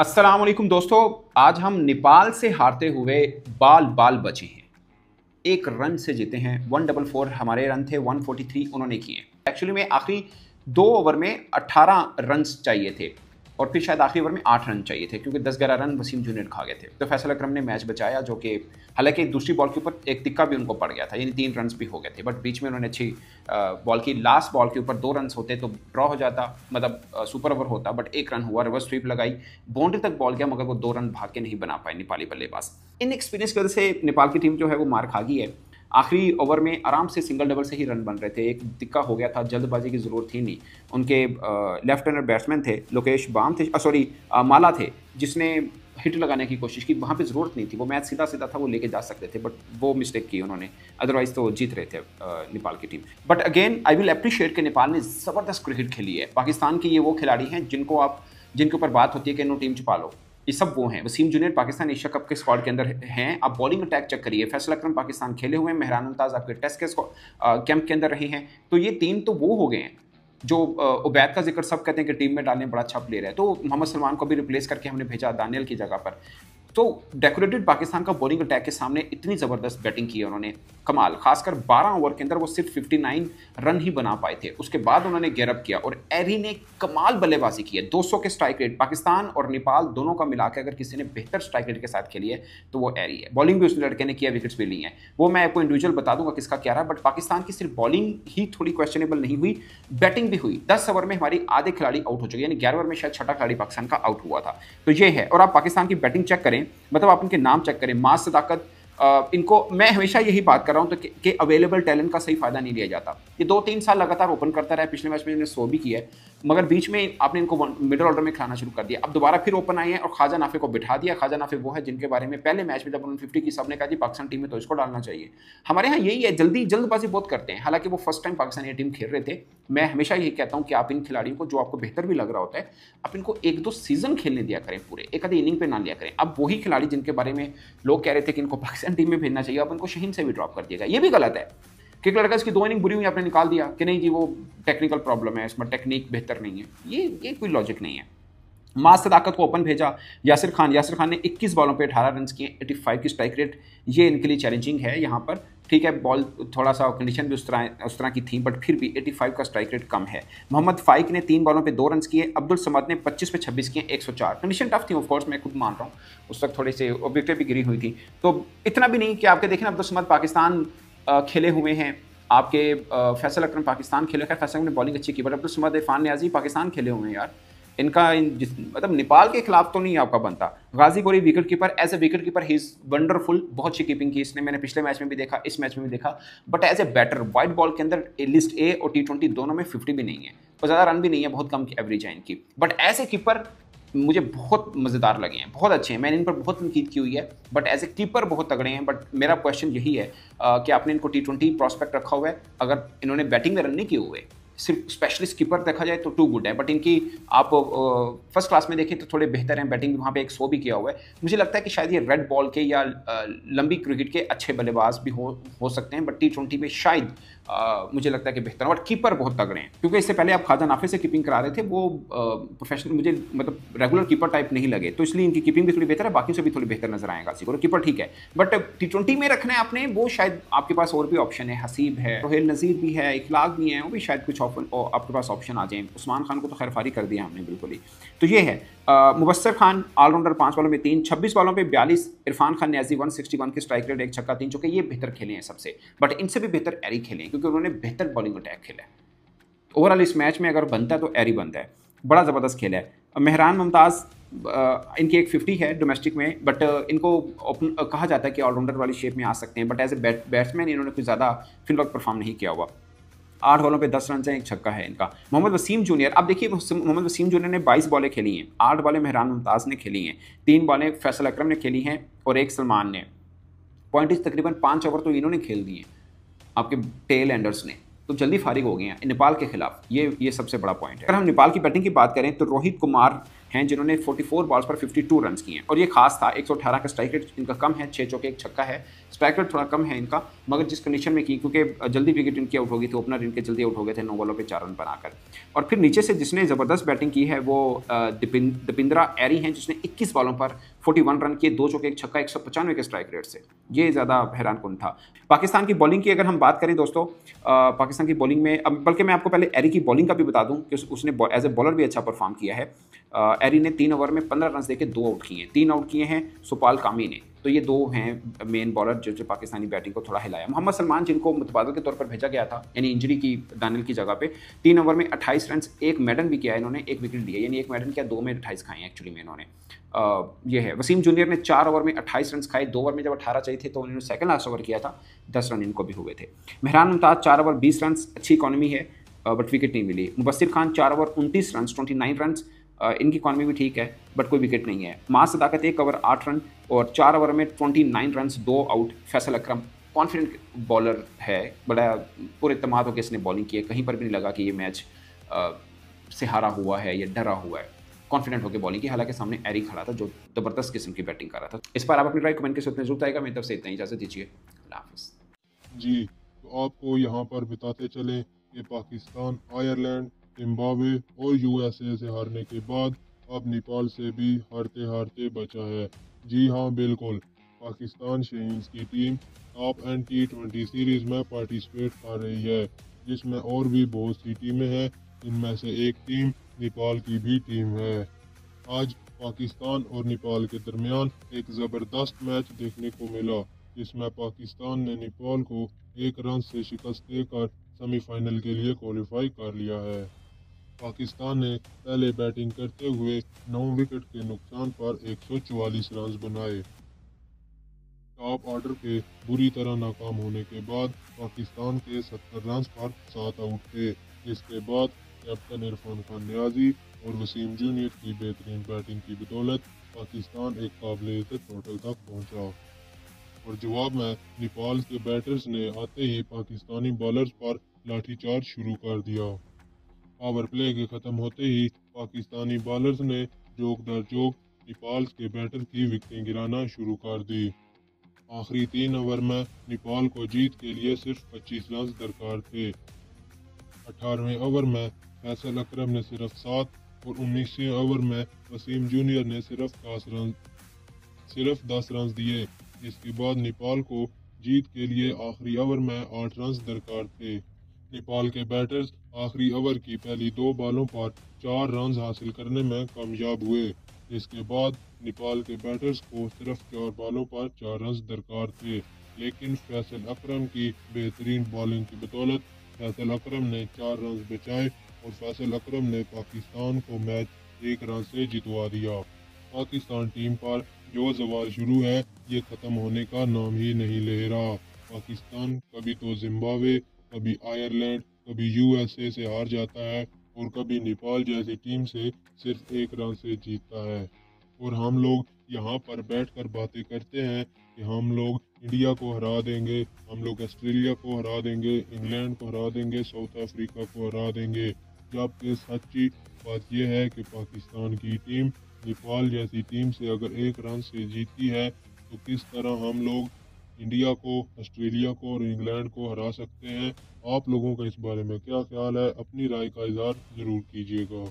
अस्सलाम वालेकुम दोस्तों। आज हम नेपाल से हारते हुए बाल बाल बचे हैं। एक रन से जीते हैं। 144 हमारे रन थे, 143 उन्होंने किए। एक्चुअली में आखिरी 2 ओवर में 18 रन चाहिए थे और फिर शायद आखिरी ओवर में 8 रन चाहिए थे क्योंकि 10-11 रन वसीम जूनियर खा गए थे। तो फैसल अकरम ने मैच बचाया, जो कि हालांकि दूसरी बॉल के ऊपर एक तिक्का भी उनको पड़ गया था, यानी 3 रन भी हो गए थे, बट बीच में उन्होंने अच्छी बॉल की। लास्ट बॉल के ऊपर 2 रन होते तो ड्रॉ हो जाता, मतलब सुपर ओवर होता, बट 1 रन हुआ। रिवर्स स्वीप लगाई, बाउंड्री तक बॉल गया, मगर वो 2 रन भाग के नहीं बना पाए नेपाली बल्लेबाज। इन एक्सपीरियंस की वजह से नेपाल की टीम जो है वो मार खा गई है। आखिरी ओवर में आराम से सिंगल डबल से ही रन बन रहे थे। एक तिक्का हो गया था, जल्दबाजी की ज़रूरत थी नहीं। उनके लेफ्ट हैंडर बैट्समैन थे, लोकेश बाम थे, सॉरी माला थे, जिसने हिट लगाने की कोशिश की। वहाँ पे ज़रूरत नहीं थी, वो मैच सीधा सीधा था, वो लेके जा सकते थे, बट वो मिस्टेक की उन्होंने। अदरवाइज तो जीत रहे थे नेपाल की team. But again I will appreciate कि नेपाल ने ज़बरदस्त क्रिकेट खेली है। पाकिस्तान के ये वो खिलाड़ी हैं जिनके ऊपर बात होती है कि नो टीम छुपा लो। ये सब वो हैं। Wasim junior Pakistan Asia cup के स्क्वाड के अंदर हैं। आप बॉलिंग अटैक चेक करिए। फैसल अकरम पाकिस्तान खेले हुए हैं। मेहरान मुमताज़ आपके टेस्ट के कैंप के अंदर रही हैं। तो ये 3 तो वो हो गए हैं जो उबैद का जिक्र सब कहते हैं कि टीम में डालने बड़ा अच्छा प्लेयर है। तो मोहम्मद सलमान को भी रिप्लेस करके हमने भेजा दानियल की जगह पर। तो डेकोरेटेड पाकिस्तान का बॉलिंग अटैक के सामने इतनी ज़बरदस्त बैटिंग की है उन्होंने, कमाल। खासकर 12 ओवर के अंदर वो सिर्फ 59 रन ही बना पाए थे। उसके बाद उन्होंने गियर अप किया और एरी ने कमाल बल्लेबाजी की है। 200 के स्ट्राइक रेट, पाकिस्तान और नेपाल दोनों का मिला के अगर किसी ने बेहतर स्ट्राइक रेट के साथ खेली है तो वो एरी है। बॉलिंग भी उस लड़के ने किया, विकेट्स भी ली हैं। वो मैं आपको इंडिविजुअल बता दूंगा किसका क्या रहा, बट पाकिस्तान की सिर्फ बॉलिंग ही थोड़ी क्वेश्चनेबल नहीं हुई, बैटिंग भी हुई। 10 ओवर में हमारी आधे खिलाड़ी आउट हो चुके, यानी 11 ओवर में शायद छठा खिलाड़ी पाकिस्तान का आउट हुआ था। तो ये है। और आप पाकिस्तान की बैटिंग चेक करें, मतलब आप इनके नाम चेक करें, मास सदाकत। इनको मैं हमेशा यही बात कर रहा हूं तो कि अवेलेबल टैलेंट का सही फायदा नहीं लिया जाता। ये 2-3 साल लगातार ओपन करता रहा। पिछले मैच में इन्होंने 100 भी किया है, मगर बीच में आपने इनको मिडिल ऑर्डर में खिलाना शुरू कर दिया। अब दोबारा फिर ओपन आए हैं और ख्वाजा नाफे को बिठा दिया। ख्वाजा नाफे वो है जिनके बारे में पहले मैच में जब उन्होंने 50 की, सबने कहा जी पाकिस्तान टीम में तो इसको डालना चाहिए। हमारे यहाँ यही है, जल्दबाजी बहुत करते हैं। हालांकि वो फर्स्ट टाइम पाकिस्तानी टीम खेल रहे थे। मैं हमेशा यही कहता हूँ कि आप इन खिलाड़ियों को, जो आपको बेहतर भी लग रहा होता है, आप इनको 1-2 सीजन खेलने दिया करें, पूरे एक आधी इनिंग पे ना लिया करें। अब वही खिलाड़ी जिनके बारे में लोग कह रहे थे कि इनको पाकिस्तान टीम में भेजना चाहिए, अब उनको शहीन से भी ड्रॉप कर दिया। ये भी गलत है कि एक लड़का इसकी 2 इनिंग बुरी हुई, आपने निकाल दिया कि नहीं जी वो टेक्निकल प्रॉब्लम है, इसमें टेक्निक बेहतर नहीं है। ये कोई लॉजिक नहीं है। मास सदाकत को ओपन भेजा। यासिर खान ने 21 बॉलों पे 18 रन किए, 85 की स्ट्राइक रेट। ये इनके लिए चैलेंजिंग है यहाँ पर, ठीक है। बॉल थोड़ा सा कंडीशन भी उस तरह की थी, बट फिर भी 85 का स्ट्राइक रेट कम है। मोहम्मद फाइक ने 3 बॉलों पे 2 रन किए। अब्दुल समद ने 25 पे 26 किए, 104। कंडीशन टफ थी, ऑफ कोर्स मैं खुद मान रहा हूँ, उस वक्त थोड़े से विकेटें भी गिरी हुई थी। तो इतना भी नहीं कि आपके देखें अब्दुल समद पाकिस्तान खेले हुए हैं, आपके फैसल अकरम पाकिस्तान खेले। खैर फैसल ने बॉलिंग अच्छी की, बट अब्दुल समद, इरफान नियाजी पाकिस्तान खेले हुए हैं यार। इनका मतलब नेपाल के खिलाफ तो नहीं आपका बनता। Ghazi Ghori wicket keeper, as a wicket keeper he is wonderful, बहुत अच्छी कीपिंग की इसने। मैंने पिछले मैच में भी देखा, इस मैच में भी देखा। But as a batter white ball के अंदर लिस्ट ए और T20 दोनों में 50 भी नहीं है, और ज़्यादा रन भी नहीं है, बहुत कम की एवरेज है इनकी। बट एज ए कीपर मुझे बहुत मज़ेदार लगे हैं, बहुत अच्छे हैं। मैंने इन पर बहुत तनकीद की हुई है, बट एज ए कीपर बहुत तगड़े हैं। बट मेरा क्वेश्चन यही है कि आपने इनको T20 प्रॉस्पेक्ट रखा हुआ है, अगर इन्होंने बैटिंग में रन नहीं किए हुए, सिर्फ स्पेशलिस्ट कीपर देखा जाए तो टू गुड है। बट इनकी आप फर्स्ट क्लास में देखें तो थोड़े बेहतर हैं। बैटिंग वहाँ पे 100 भी किया हुआ है। मुझे लगता है कि शायद ये रेड बॉल के या लंबी क्रिकेट के अच्छे बल्लेबाज भी हो सकते हैं, बट T20 में शायद मुझे लगता है कि बेहतर। बट कीपर बहुत तगड़े हैं, क्योंकि इससे पहले आप ख्वाजा नाफे से कीपिंग करा रहे थे, वो प्रोफेशनल मुझे मतलब रेगुलर कीपर टाइप नहीं लगे, तो इसलिए इनकी कीपिंग भी थोड़ी बेहतर है। बाकी से भी थोड़ी बेहतर नजर आएगा सीको, कीपर ठीक है। बट T20 में रखना है आपने, वो शायद आपके पास और भी ऑप्शन है। हसीब है, रोहेल नज़ीर भी है, इखलाक भी है, वो भी शायद कुछ आपके पास ऑप्शन आ जाए। उस्मान खान को तो खैर फारी कर दिया हमने बिल्कुल ही। तो ये है। मुबस्सर खान ऑलराउंडर, 5 बॉलों में 3, 26 बॉलों पे 42। इरफान खान नियाजी 161 की स्ट्राइक रेट, 1 छक्का 3 चौके। ये बेहतर खेले हैं सबसे, बट इनसे भी बेहतर एरी खेले हैं, क्योंकि उन्होंने बेहतर बॉलिंग अटैक खेला है। ओवरऑल इस मैच में अगर बनता है तो एरी बनता है। बड़ा ज़बरदस्त खेला है। मेहरान मुमताज़, इनकी एक 50 है डोमेस्टिक में, बट इनको कहा जाता है कि ऑलराउंडर वाली शेप में आ सकते हैं, बट एज ए बैट्समैन इन्होंने कुछ ज़्यादा फिल वक्त परफॉर्म नहीं किया हुआ। 8 बॉलों पे 10 रन है, 1 छक्का है इनका। मोहम्मद वसीम जूनियर, अब देखिए मोहम्मद वसीम जूनियर ने 22 बॉलें खेली हैं। 8 बॉलें मेहरान मुमताज़ ने खेली हैं, 3 बॉलें फैसल अकरम ने खेली हैं और 1 सलमान ने। पॉइंटेज तकरीबन 5 ओवर तो इन्होंने खेल दिए आपके टेल एंडर्स ने, तो जल्दी फारिग हो गए हैं नेपाल के खिलाफ। ये सबसे बड़ा पॉइंट है। अगर हम नेपाल की बैटिंग की बात करें तो रोहित कुमार हैं जिन्होंने 44 बॉल्स पर 52 रन किए हैं, और ये खास था। 118 का स्ट्राइक रेट इनका कम है, 6 चौके 1 छक्का है, स्ट्राइक रेट थोड़ा कम है इनका, मगर जिस कंडीशन में की, क्योंकि जल्दी विकेट इनकी आउट हो गई थी, ओपनर इनके जल्दी आउट हो गए थे 9 बॉलों पे 4 रन बनाकर। और फिर नीचे से जिसने ज़बरदस्त बैटिंग की है वो दीपिंद्रा एरी हैं, जिसने 21 बॉलों पर 41 रन किए, 2 चौके 1 छक्का, 195 के स्ट्राइक रेट से। ये ज़्यादा हैरान कुन था। पाकिस्तान की बॉलिंग की अगर हम बात करें दोस्तों, पाकिस्तान की बॉलिंग में, अब बल्कि मैं आपको पहले एरी की बॉलिंग का भी बता दूं कि उसने एज ए बॉलर भी अच्छा परफॉर्म किया है। एरी ने 3 ओवर में 15 रन देके 2 आउट किए हैं, 3 आउट किए हैं सुपाल कामी ने। तो ये 2 हैं मेन बॉलर जो पाकिस्तानी बैटिंग को थोड़ा हिलाया। मोहम्मद सलमान, जिनको मुतबादल के तौर पर भेजा गया था, यानी इंजरी की दानिल की जगह पे, 3 ओवर में 28 रन, 1 मेडन भी किया है इन्होंने, 1 विकेट लिया, यानी 1 मेडन किया, 2 में 28 खाए हैं एक्चुअली में इन्होंने। ये है। वसीम जूनियर ने 4 ओवर में 28 रन खाए, 2 ओवर में जब 18 चाहिए थे तो उन्होंने सेकंड लास्ट ओवर किया था, 10 रन इनको भी हुए थे। मेहरान मुमताज़ 4 ओवर 20 रन, अच्छी इकॉनमी है, बट विकेट नहीं मिली। Mubassir Khan 4 over 29 run, 29 run, इनकी इकॉनमी भी ठीक है, बट कोई विकेट नहीं है। मास सदाकत 1 ओवर 8 रन और 4 ओवर में 29 रन, 2 आउट। फैसल अकरम कॉन्फिडेंट बॉलर है, बड़ा पूरे तमाम होकर इसने बॉलिंग की है, कहीं पर भी नहीं लगा कि ये मैच से हारा हुआ है या डरा हुआ है, कॉन्फिडेंट होकर बॉलिंग की। हालांकि सामने एरी खड़ा था जो ज़बरदस्त किस्म की बैटिंग कर रहा था। इस पर आप अपनी राय कमेंट के साथ जरूर आएगा। मेरी तरफ से इतना ही, इजाज़त दीजिए, अल्लाह हाफिज़। जी, तो आपको यहाँ पर बताते चले कि पाकिस्तान आयरलैंड, जिम्बाब्वे और यूएसए से हारने के बाद अब नेपाल से भी हारते हारते बचा है। जी हाँ, बिल्कुल, पाकिस्तान शेहीन्स की team top and T20 series में पार्टिसिपेट कर रही है, जिसमें और भी बहुत सी टीमें हैं। इनमें से एक टीम नेपाल की भी टीम है। आज पाकिस्तान और नेपाल के दरमियान एक ज़बरदस्त मैच देखने को मिला, जिसमें पाकिस्तान ने नेपाल को 1 रन से शिकस्त देकर सेमीफाइनल के लिए क्वालिफाई कर लिया है। पाकिस्तान ने पहले बैटिंग करते हुए 9 विकेट के नुकसान पर 144 रन बनाए। टॉप ऑर्डर के बुरी तरह नाकाम होने के बाद पाकिस्तान के 70 रन पर 7 आउट थे, जिसके बाद कैप्टन इरफान खान नियाजी और वसीम जूनियर की बेहतरीन बैटिंग की बदौलत पाकिस्तान एक काबिल इज्जत टोटल तक पहुंचा। और जवाब में नेपाल के बैटर्स ने आते ही पाकिस्तानी बॉलर्स पर लाठीचार्ज शुरू कर दिया। पावर प्ले के खत्म होते ही पाकिस्तानी बॉलर्स ने जोक दर जोक नेपाल के बैटर की विकेटें गिराना शुरू कर दी। आखिरी 3 ओवर में नेपाल को जीत के लिए सिर्फ 25 रन दरकार थे। 18वें ओवर में फैसल अकरम ने सिर्फ 7 और 19वें ओवर में वसीम जूनियर ने सिर्फ 10 रन दिए, जिसके बाद नेपाल को जीत के लिए आखिरी ओवर में 8 रन दरकार थे। नेपाल के बैटर्स आखिरी ओवर की पहली 2 बॉलों पर 4 रन हासिल करने में कामयाब हुए, जिसके बाद नेपाल के बैटर्स को सिर्फ 4 बॉलों पर 4 रन दरकार थे। लेकिन फैसल अकरम की बेहतरीन बॉलिंग की बदौलत फैसल अकरम ने 4 रन बचाए और फैसल अकरम ने पाकिस्तान को मैच 1 रन से जितवा दिया। पाकिस्तान टीम पर जो जवाल शुरू है, ये ख़त्म होने का नाम ही नहीं ले रहा। पाकिस्तान कभी तो जिम्बाब्वे, कभी आयरलैंड, कभी यूएसए से हार जाता है और कभी नेपाल जैसी टीम से सिर्फ 1 रन से जीतता है। और हम लोग यहाँ पर बैठकर बातें करते हैं कि हम लोग इंडिया को हरा देंगे, हम लोग ऑस्ट्रेलिया को हरा देंगे, इंग्लैंड को हरा देंगे, साउथ अफ्रीका को हरा देंगे। जबकि सच्ची बात यह है कि पाकिस्तान की टीम नेपाल जैसी टीम से अगर 1 रन से जीतती है, तो किस तरह हम लोग इंडिया को, ऑस्ट्रेलिया को और इंग्लैंड को हरा सकते हैं। आप लोगों का इस बारे में क्या ख्याल है? अपनी राय का इज़हार ज़रूर कीजिएगा।